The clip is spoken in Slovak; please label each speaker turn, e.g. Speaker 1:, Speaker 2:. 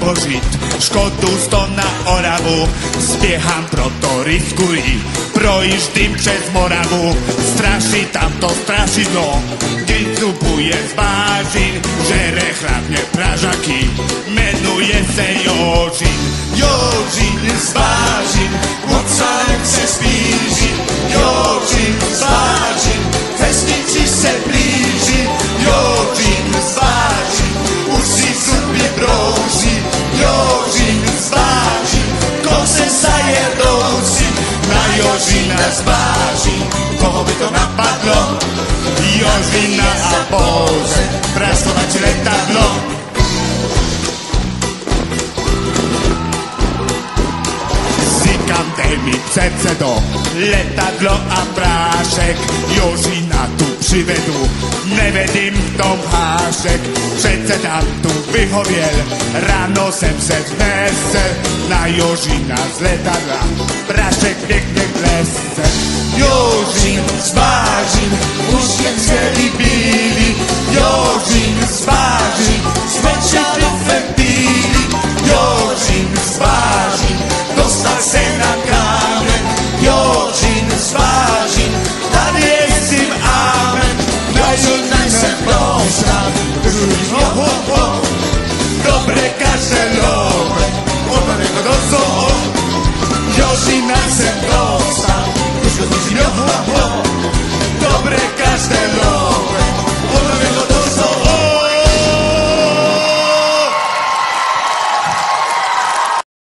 Speaker 1: dožiť škodu sto na Oravu. Zbieham, proto riskuj, projíždím přes Moravu. Straší tamto strašidlo, keď zupuje z vážin, žere chladne pražaky, menuje se Jožin. Jožin z vážin, moc sa nechce splížiť. Jožin z vážin, vesnici se blíži. Jožin z vážin, už si zuby brouží. Jožin z vážin, kose sa je rouží. Na Jožina z vážin, koho by to napadlo? Jožina a Bože, praskovač letadlo. Říkam, dej mi předsedo, letadlo a prášek, Jožina tu přivedu, nevedím v tom hášek, předseda tu vyhověl, ráno jsem se vznesel, na Jožina z letadla, prášek pěkně klesce. Jožin z vážin, už je celý bílý, Jožin z vážin, smeča do fentíly. Jožin z vážin, dostal se na kámen. Jožin z vážin, tady je s tím amen. Jožina se prostal, druhý ho, dobre kašelové, odvaného do zoo. Jožina se